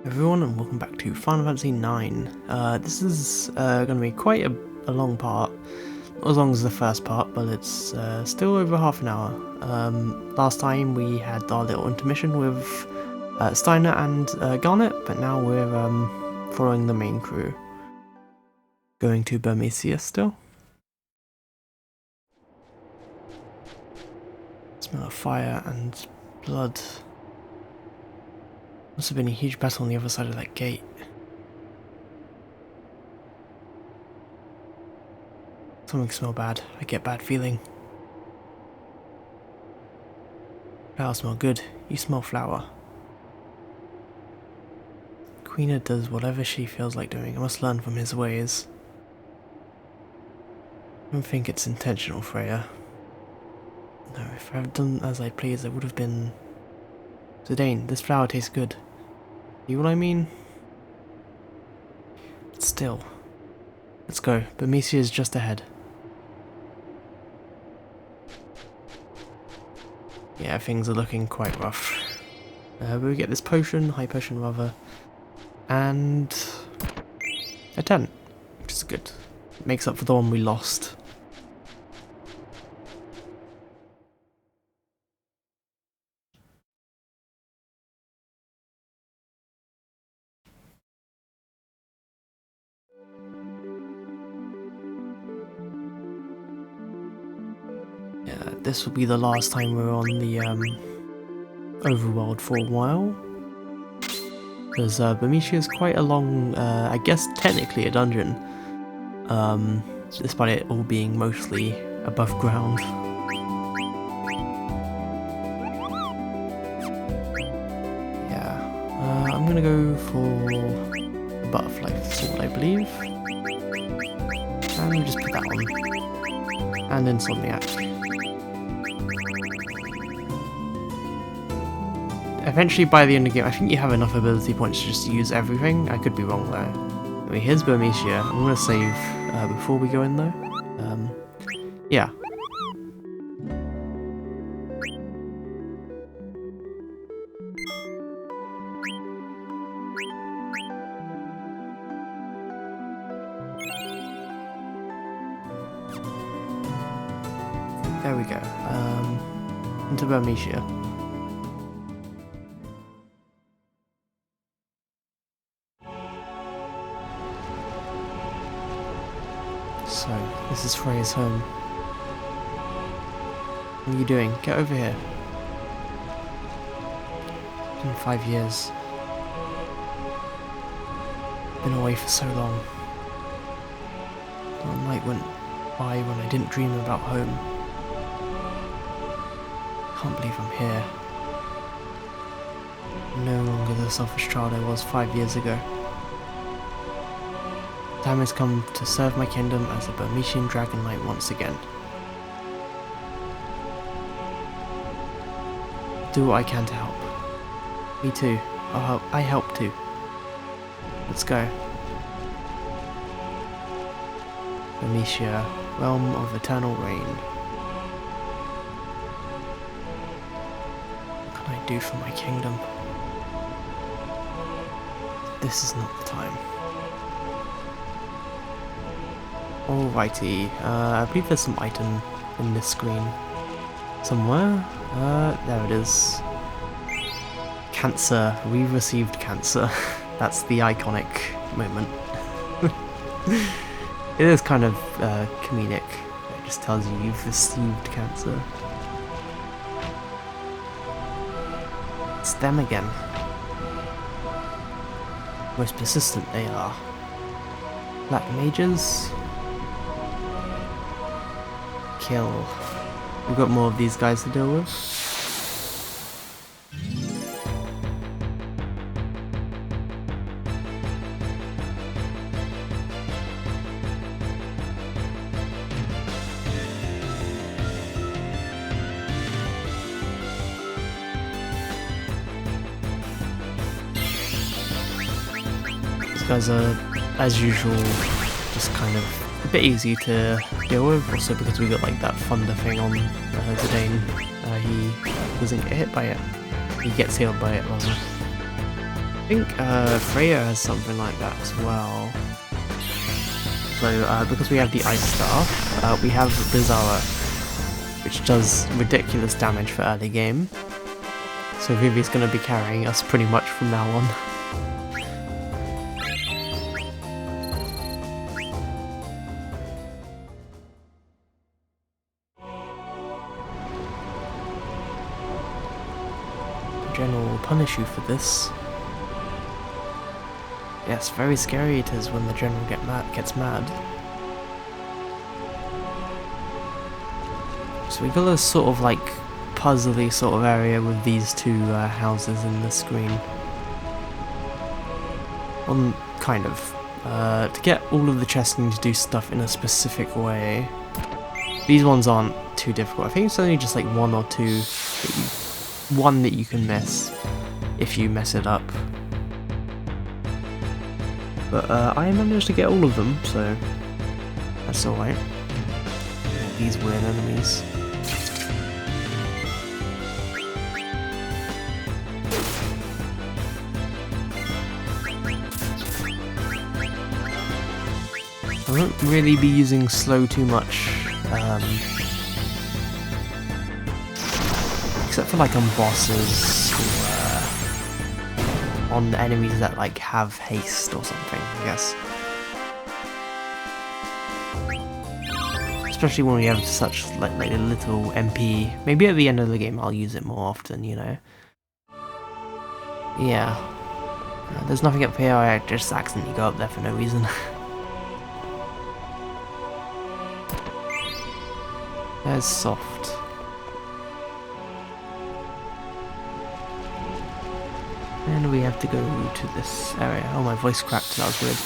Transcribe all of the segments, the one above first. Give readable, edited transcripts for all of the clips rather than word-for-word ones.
Everyone, and welcome back to Final Fantasy IX. This is going to be quite a long part, not as long as the first part, but it's still over half an hour. Last time we had our little intermission with Steiner and Garnet, but now we're following the main crew. Going to Bermecian still. Smell of fire and blood. Must have been a huge battle on the other side of that gate. Something smells bad. I get bad feeling. Flowers smell good. You smell flower. Queena does whatever she feels like doing. I must learn from his ways. I don't think it's intentional, Freya. No, if I had done as I pleased, I would have been... Zidane, this flower tastes good. You know what I mean? Still. Let's go. Bermecian is just ahead. Yeah, things are looking quite rough. We get this potion, high potion rather, and a tent, which is good. It makes up for the one we lost. Yeah, this will be the last time we're on the overworld for a while. Because Bermecian is quite a long, I guess technically a dungeon. Despite it all being mostly above ground. Yeah, I'm gonna go for the butterfly sword, I believe. And we'll just put that on. And Insomniac. Eventually, by the end of the game, I think you have enough ability points to just use everything. I could be wrong though. Anyway, here's Bermecian. I'm gonna save before we go in though. Yeah. There we go. Into Bermecian. So, this is Freya's home. What are you doing? Get over here. It's been 5 years. Been away for so long. Not a night went by when I didn't dream about home. Can't believe I'm here. I'm no longer the selfish child I was 5 years ago. Time has come to serve my kingdom as a Bermecian Dragon Knight once again. Do what I can to help. Me too. I help too. Let's go. Bermecian, realm of eternal reign. What can I do for my kingdom? This is not the time. Alrighty, I believe there's some item in this screen somewhere. There it is. Cancer. We received cancer. That's the iconic moment. It is kind of comedic. It just tells you you've received cancer. It's them again. Most persistent they are. Black mages. Kill. We've got more of these guys to deal with. These guys are, as usual, just kind of a bit easy to deal with, also because we got like that thunder thing on Zidane. He doesn't get hit by it. He gets healed by it rather. think Freya has something like that as well. So because we have the Ice Staff, we have Bizarra, which does ridiculous damage for early game. So Vivi's going to be carrying us pretty much from now on. The General will punish you for this. Yes, very scary it is when the General gets mad. So we got a sort of like puzzly sort of area with these two houses in the screen. Kind of. To get all of the chests you need to do stuff in a specific way. These ones aren't too difficult. I think it's only just like one or two that you can miss if you mess it up. But I managed to get all of them, so that's alright. These weird enemies. I won't really be using slow too much, except for like on bosses or on enemies that like have haste or something, I guess. Especially when we have such like a little MP. Maybe at the end of the game I'll use it more often, you know. Yeah. There's nothing up here, I just accidentally go up there for no reason. There's soft. And we have to go to this area. Oh, my voice cracked, that was weird.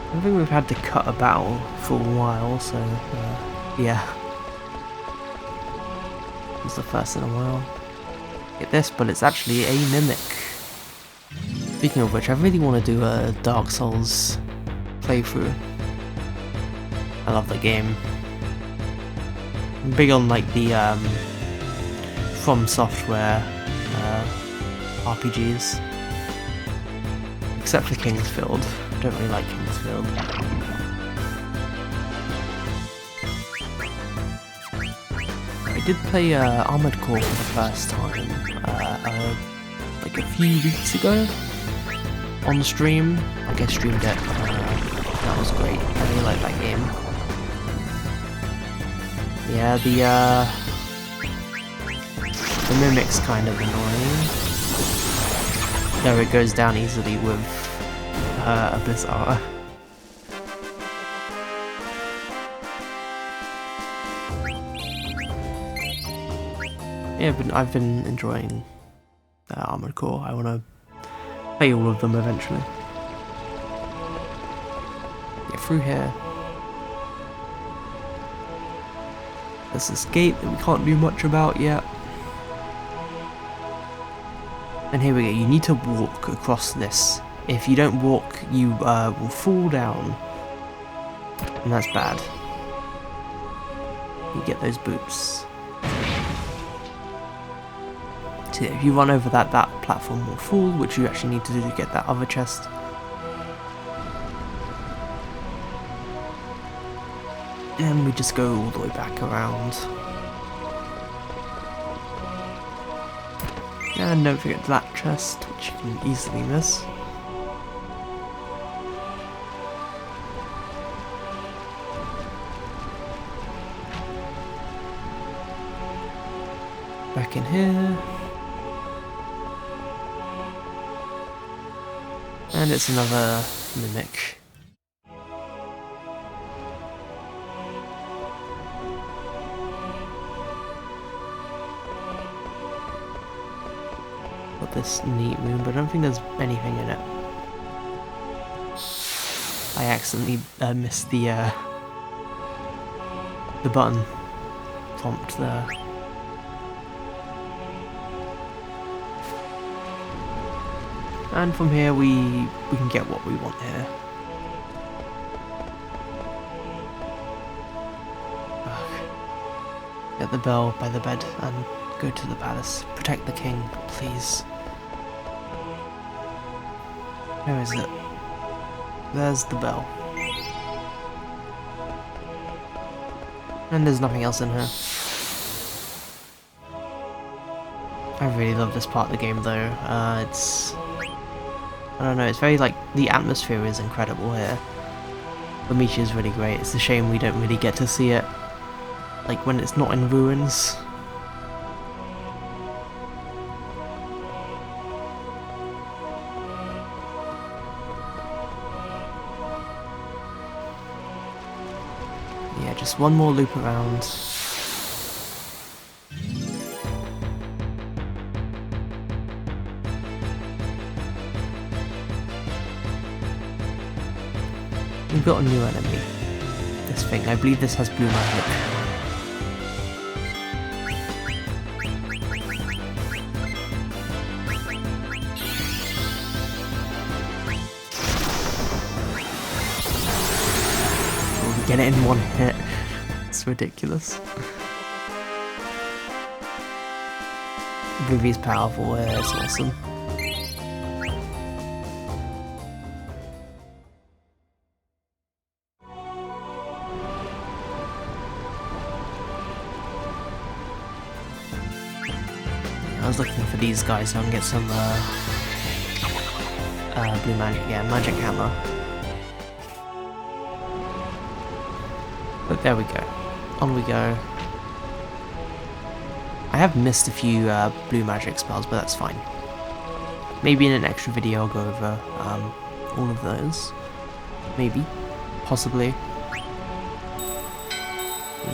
I don't think we've had to cut a battle for a while, so yeah. It's the first in a while. Get this, but it's actually a mimic. Speaking of which, I really want to do a Dark Souls playthrough. I love the game. I'm big on like the From Software RPGs, except for Kingsfield. I don't really like Kingsfield. I did play Armored Core for the first time like a few weeks ago on the stream. I guess streamed it. That was great. I really like that game. Yeah, the mimic's kind of annoying. Though it goes down easily with a Blizzard. Yeah, but I've been enjoying Armored Core. I want to play all of them eventually. Get through here. There's this gate that we can't do much about yet. And here we go, you need to walk across this. If you don't walk, you will fall down. And that's bad. You get those boots. So if you run over that platform will fall, which you actually need to do to get that other chest. And we just go all the way back around. And don't forget that chest, which you can easily miss. Back in here. And it's another mimic. Got this neat room, but I don't think there's anything in it. I accidentally missed the button prompt there. And from here we can get what we want here. Get the bell by the bed and Go to the palace. Protect the king, please. Where is it? There's the bell. And there's nothing else in here. I really love this part of the game though. It's... I don't know, it's very like... the atmosphere is incredible here. Bermecian is really great. It's a shame we don't really get to see it. Like when it's not in ruins. Yeah, just one more loop around. We've got a new enemy. This thing. I believe this has blue magic. We get it in one hit. It's ridiculous. Vivi's powerful, it's awesome. I was looking for these guys so I can get some blue magic, yeah, magic hammer. But there we go. On we go. I have missed a few blue magic spells, but that's fine. Maybe in an extra video I'll go over all of those. Maybe. Possibly.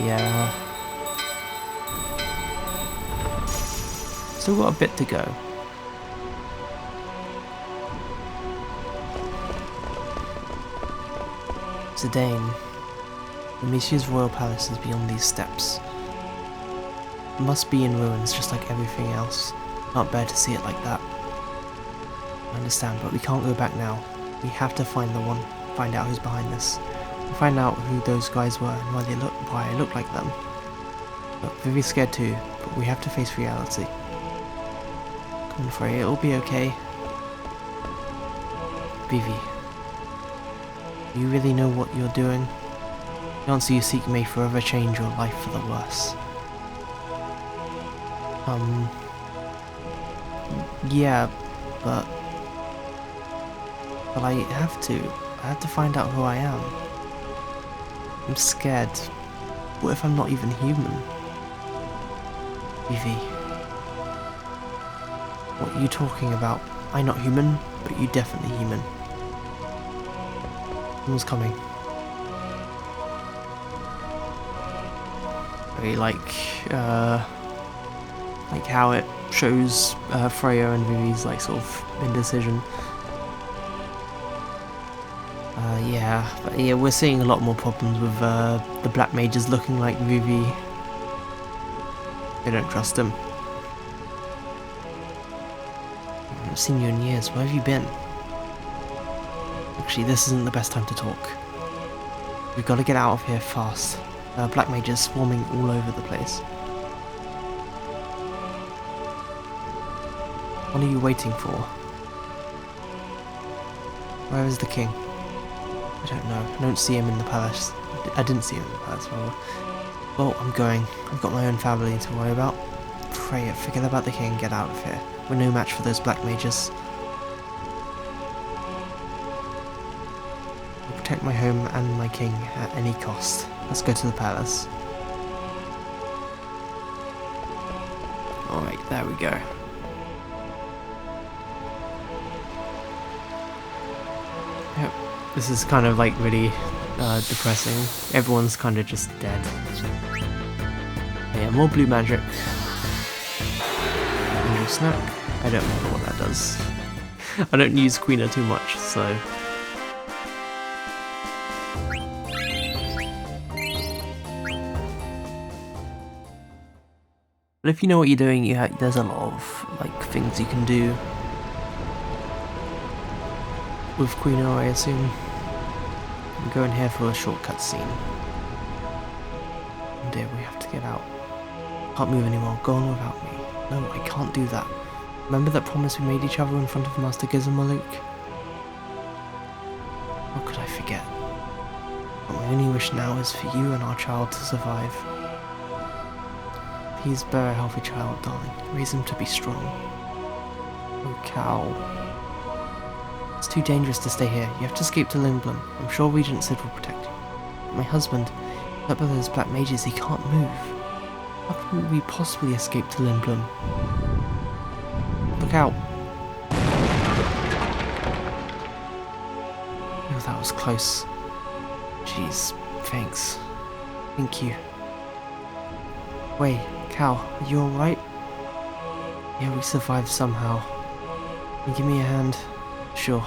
Yeah. Still got a bit to go. Zidane. Bermecian's royal palace is beyond these steps. It must be in ruins just like everything else. Can't bear to see it like that. I understand, but we can't go back now. We have to find the one, find out who's behind this. We'll find out who those guys were and why I look like them. Look, Vivi's scared too, but we have to face reality. Come on, Frey, it'll be okay. Vivi, you really know what you're doing? The answer you seek may forever change your life for the worse. Yeah, but I have to. I have to find out who I am. I'm scared. What if I'm not even human? Vivi. What are you talking about? I'm not human, but you're definitely human. Someone's coming. Very like how it shows Freya and Vivi's like sort of indecision. Yeah, we're seeing a lot more problems with the black mages looking like Vivi. I don't trust them. I haven't seen you in years. Where have you been? Actually, this isn't the best time to talk. We've got to get out of here fast. Black mages swarming all over the place. What are you waiting for? Where is the king? I don't know. I don't see him in the palace. I didn't see him in the palace, rather. Well, I'm going. I've got my own family to worry about. Freya, forget about the king and get out of here. We're no match for those black mages. I'll protect my home and my king at any cost. Let's go to the palace. Alright, there we go. Yep, this is kind of like really depressing. Everyone's kind of just dead. Yeah, more blue magic. Angel snack. I don't remember what that does. I don't use Queener too much, so... But if you know what you're doing, there's a lot of like things you can do with Queener, I assume. I'm going here for a shortcut scene. Oh dear, we have to get out. Can't move anymore. Go on without me. No, I can't do that. Remember that promise we made each other in front of Master Gizmo? How could I forget? But my only wish now is for you and our child to survive. Please bear a healthy child, darling. Raise him to be strong. Oh, Cal. It's too dangerous to stay here. You have to escape to Limblum. I'm sure Regent Sid will protect you. But my husband, up by those black mages, he can't move. How can we possibly escape to Limblum? Look out. Oh, that was close. Jeez, thanks. Thank you. Wait, Cal, are you alright? Yeah, we survived somehow. Can you give me a hand? Sure.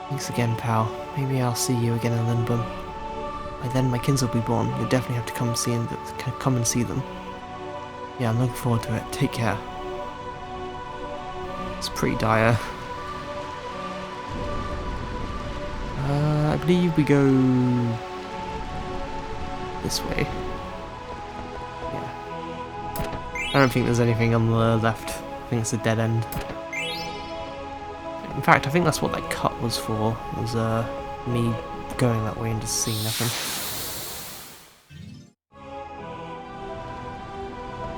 Thanks again, pal. Maybe I'll see you again in Limblum. By then my kids will be born. You'll definitely have to come and see them. Yeah, I'm looking forward to it. Take care. It's pretty dire. I believe we go this way. Yeah. I don't think there's anything on the left. I think it's a dead end. In fact, I think that's what that cut was for. Was me going that way and just seeing nothing.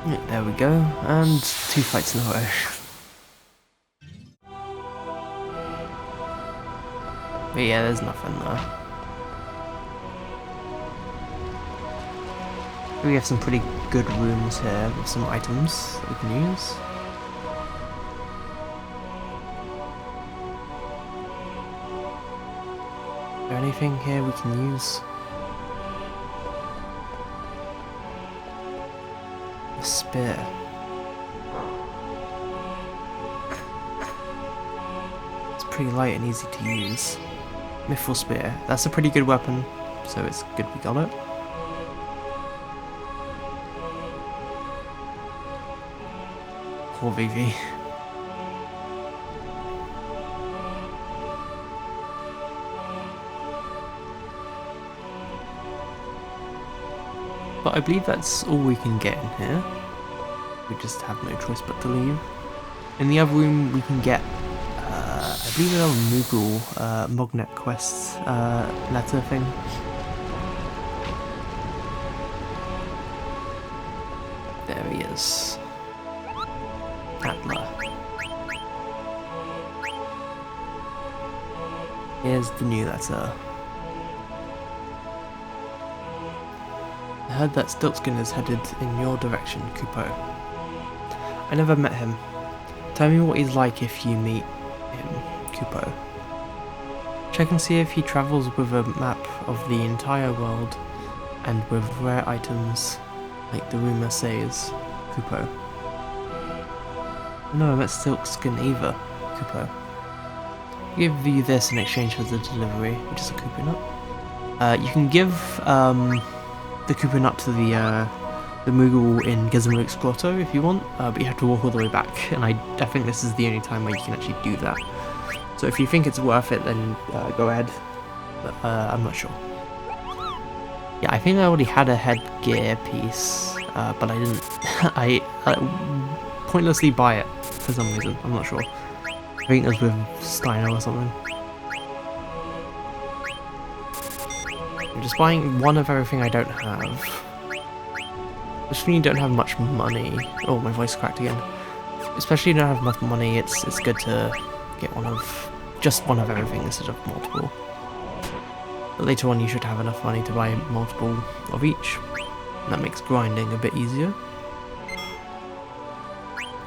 Yeah, there we go, and 2 fights in a row. But yeah, there's nothing there. We have some pretty good rooms here with some items that we can use. Is there anything here we can use? A spear. It's pretty light and easy to use. Mithril spear. That's a pretty good weapon, so it's good we got it. Poor Vivi. But I believe that's all we can get in here. We just have no choice but to leave. In the other room we can get, I believe another Moogle Mognet quest letter thing. There he is. Atla. Here's the new letter. I heard that Stiltskin is headed in your direction, Kupo. I never met him. Tell me what he's like if you meet him, Kupo. Check and see if he travels with a map of the entire world and with rare items, like the rumor says, Kupo. No, I met Stiltskin either, Kupo. I'll give you this in exchange for the delivery, which is a Koopa nut. You can give the Koopa nut to the Moogle in Gizmo Grotto if you want, but you have to walk all the way back, and I think this is the only time where you can actually do that. So if you think it's worth it, then go ahead, but I'm not sure. Yeah, I think I already had a headgear piece, but I didn't. I pointlessly buy it for some reason, I'm not sure. I think it was with Steiner or something. I'm just buying one of everything I don't have. Especially when you don't have much money. Oh, my voice cracked again. Especially when you don't have much money, it's good to get just one of everything instead of multiple. But later on you should have enough money to buy multiple of each. And that makes grinding a bit easier.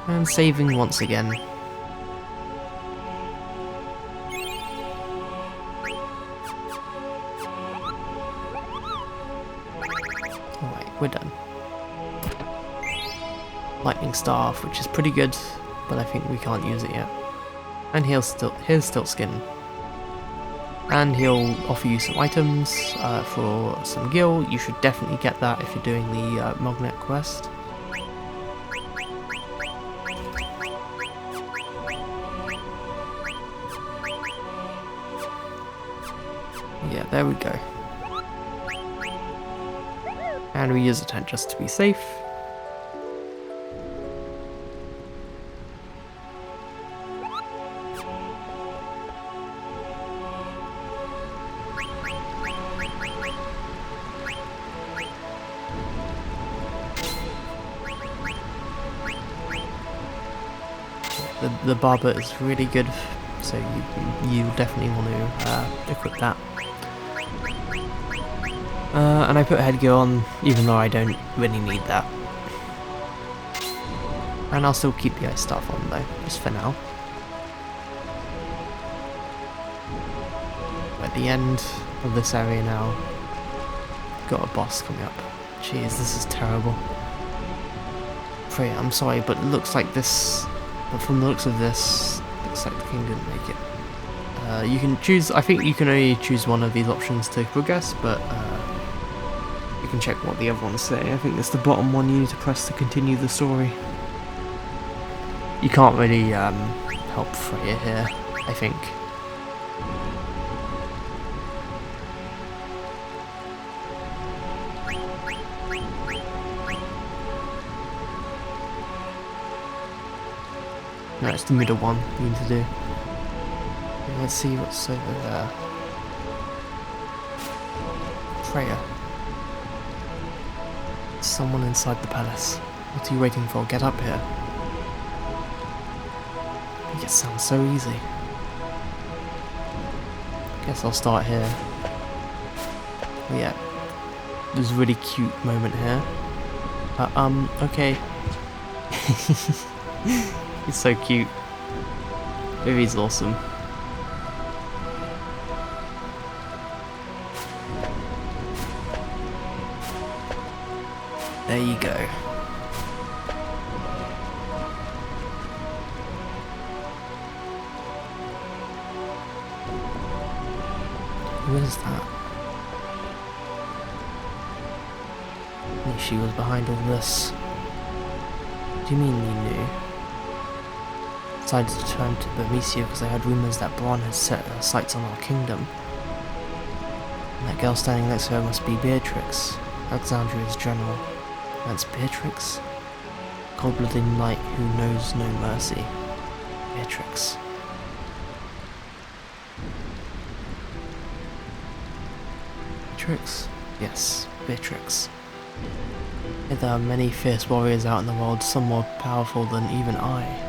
And saving once again. Alright, we're done. Lightning Staff, which is pretty good, but I think we can't use it yet. And here's Stiltskin. And he'll offer you some items for some gil. You should definitely get that if you're doing the Mognet quest. Yeah, there we go. And we use a tent just to be safe. The barber is really good, so you definitely want to equip that. And I put headgear on, even though I don't really need that. And I'll still keep the ice staff on though, just for now. At the end of this area now, got a boss coming up. Jeez, this is terrible. Freya, I'm sorry, but it looks like this. But from the looks of this, looks like the king didn't make it. You can choose. I think you can only choose one of these options to progress, but you can check what the other ones say. I think it's the bottom one you need to press to continue the story. You can't really help Freya here, I think. No, it's the middle one you need to do. Let's see what's over there. Freya. Someone inside the palace. What are you waiting for? Get up here. It sounds so easy. Guess I'll start here. Oh, yeah. There's a really cute moment here. Okay. He's so cute. Vivi's awesome. There you go. Who is that? I think she was behind all this. What do you mean you knew? Decided to return to Bermecian because I heard rumours that Bronn had set her sights on our kingdom. And that girl standing next to her must be Beatrix, Alexandria's general. That's Beatrix? Cold-blooded knight who knows no mercy. Beatrix. Beatrix? Yes, Beatrix. Yet there are many fierce warriors out in the world, some more powerful than even I.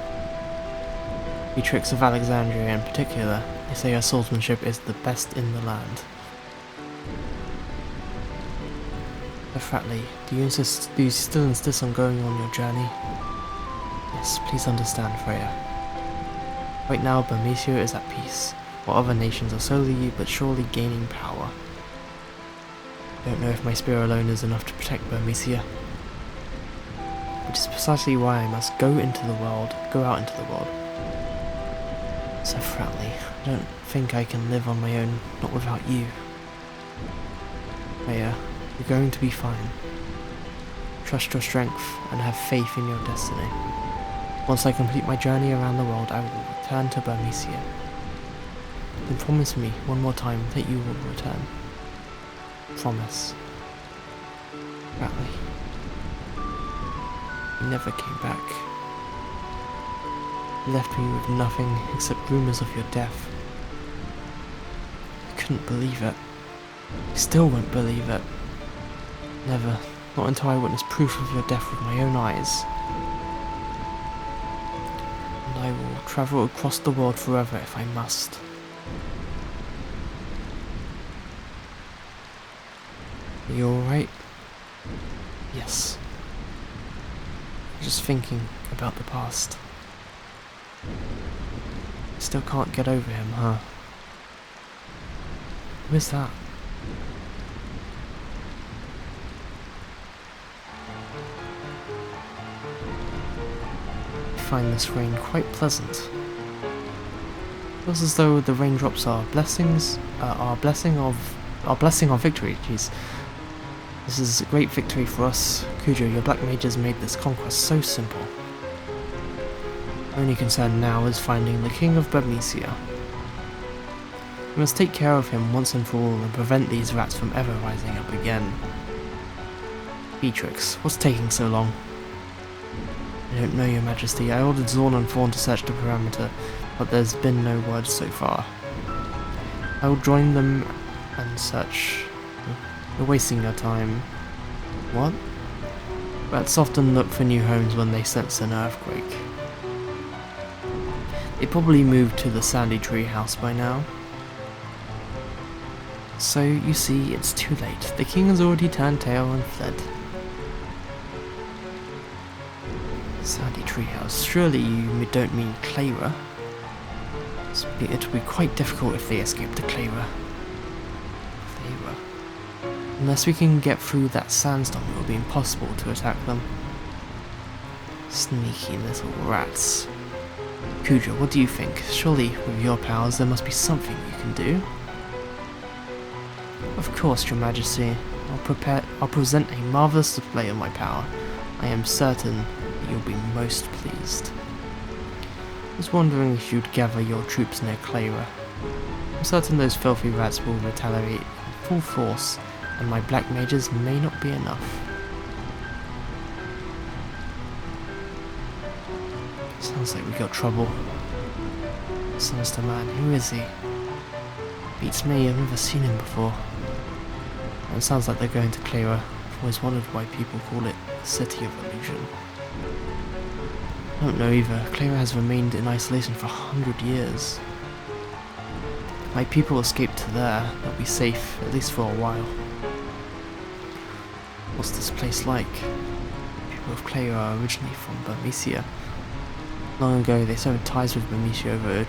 Beatrix of Alexandria in particular, they say her swordsmanship is the best in the land. Fratly, do you still insist on going on your journey? Yes, please understand, Freya. Right now, Bermecian is at peace, while other nations are slowly but surely gaining power. I don't know if my spear alone is enough to protect Bermecian. Which is precisely why I must go out into the world. So Fratly, I don't think I can live on my own, not without you. Freya, you're going to be fine. Trust your strength and have faith in your destiny. Once I complete my journey around the world, I will return to Bermecian. Then promise me one more time that you will return. Promise. Fratly. You never came back. You left me with nothing except rumours of your death. I couldn't believe it. I still won't believe it. Never. Not until I witness proof of your death with my own eyes. And I will travel across the world forever if I must. Are you alright? Yes. I'm just thinking about the past. Still can't get over him, huh? Who is that? I find this rain quite pleasant. It feels as though the raindrops are blessings, our blessing of victory. Jeez, this is a great victory for us. Kujo, your black mages made this conquest so simple. Only concern now is finding the king of Bermecian. We must take care of him once and for all and prevent these rats from ever rising up again. Beatrix, what's taking so long? I don't know, Your Majesty. I ordered Zorn and Fawn to search the perimeter, but there's been no word so far. I will join them and search. You're wasting your time. What? Rats often look for new homes when they sense an earthquake. They probably moved to the Sandy Tree house by now. So, you see, it's too late. The king has already turned tail and fled. Sandy Treehouse. Surely you don't mean Clara? It will be quite difficult if they escape to Clara. Clara. Unless we can get through that sandstorm, it will be impossible to attack them. Sneaky little rats. Kuja, what do you think? Surely, with your powers, there must be something you can do. Of course, Your Majesty. I'll present a marvelous display of my power. I am certain that you'll be most pleased. I was wondering if you'd gather your troops near Clara. I'm certain those filthy rats will retaliate in full force, and my black mages may not be enough. Sounds like we got trouble. Sinister man, who is he? Beats me, I've never seen him before. And it sounds like they're going to Clara. I've always wondered why people call it the City of Illusion. I don't know either. Clara has remained in isolation for 100 years. My people escaped to there. They'll be safe, at least for a while. What's this place like? People of Clara are originally from Bermecian. Long ago, they severed ties with Bermecian over a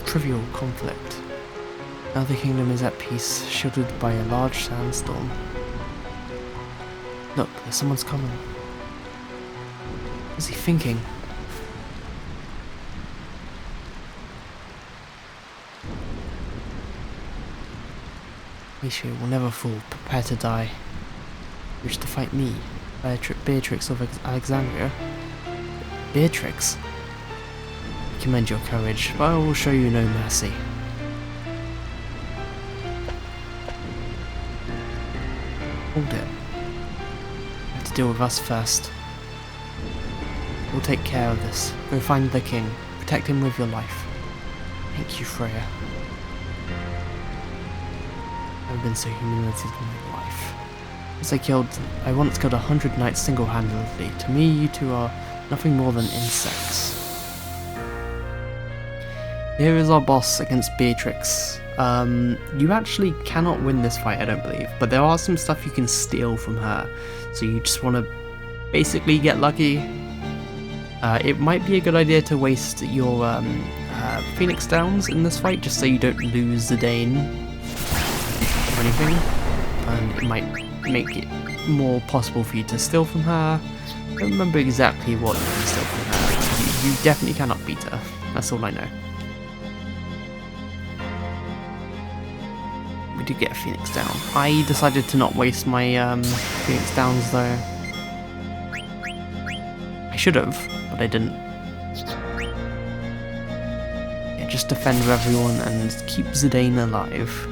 trivial conflict. Now the kingdom is at peace, shielded by a large sandstorm. Look, there's someone's coming. What is he thinking? Bermecian will never fall. Prepare to die. You wish to fight me, Beatrix of Alexandria? Beatrix? I commend your courage, but I will show you no mercy. Hold it. You have to deal with us first. We'll take care of this. Go find the king. Protect him with your life. Thank you, Freya. I've been so humiliated in my life. I once killed 100 knights single-handedly. To me, you two are nothing more than insects. Here is our boss against Beatrix. You actually cannot win this fight, I don't believe, but there are some stuff you can steal from her, so you just want to basically get lucky. It might be a good idea to waste your Phoenix Downs in this fight, just so you don't lose Zidane or anything, and it might make it more possible for you to steal from her. I don't remember exactly what you can steal from her. You definitely cannot beat her, that's all I know. We did get a Phoenix Down. I decided to not waste my Phoenix Downs though. I should have, but I didn't. Yeah, just defend everyone and keep Zidane alive.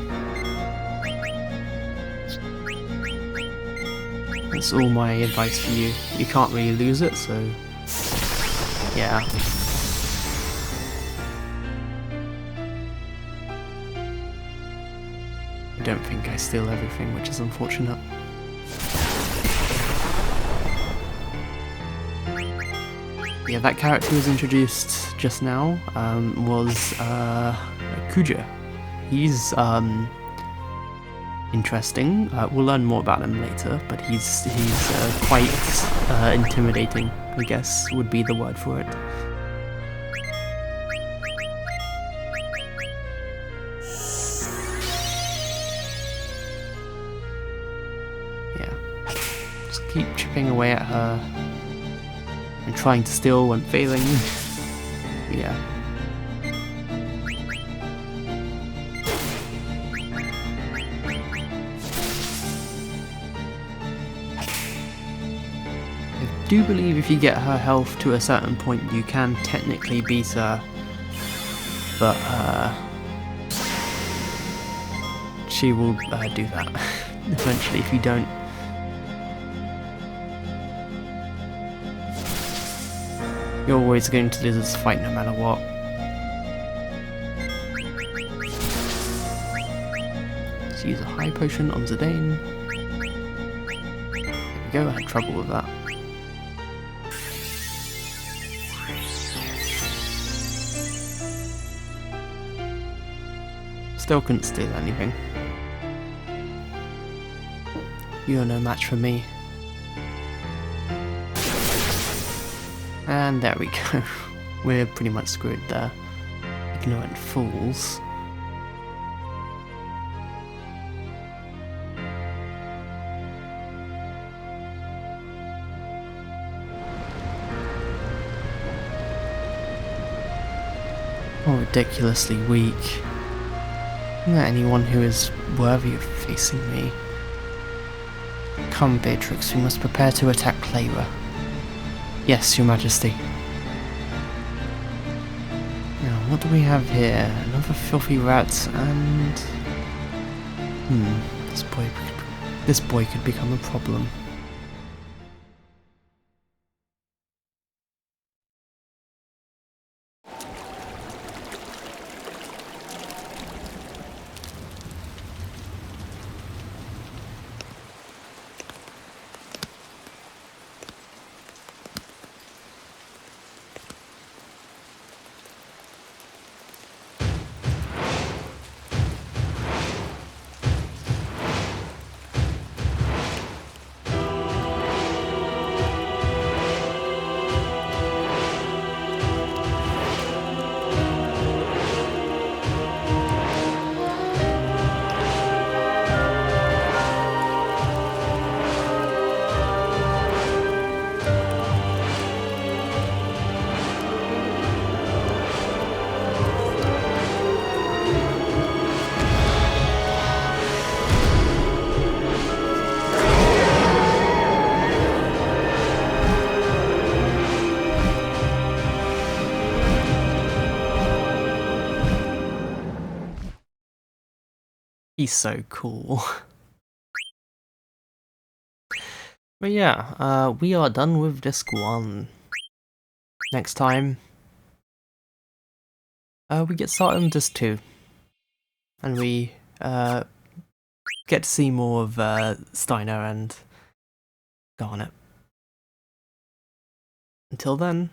That's all my advice for you. You can't really lose it, so yeah. I don't think I steal everything, which is unfortunate. Yeah, that character was introduced just now, was Kuja. He's interesting. We'll learn more about him later, but he's quite intimidating, I guess would be the word for it. Just keep chipping away at her and trying to steal when failing. Yeah. I do believe if you get her health to a certain point you can technically beat her, but she will do that eventually if you don't. You're always going to lose this fight no matter what. Let's use a high potion on Zidane. There we go, I had trouble with that. Still couldn't steal anything. You're no match for me. And there we go. We're pretty much screwed there. Ignorant fools. Oh, ridiculously weak. Isn't there anyone who is worthy of facing me? Come, Beatrix, we must prepare to attack Clara. Yes, Your Majesty. Now, what do we have here? Another filthy rat and... this boy could become a problem. He's so cool. But yeah, we are done with Disc 1. Next time, we get started on Disc 2. And we get to see more of Steiner and Garnet. Until then...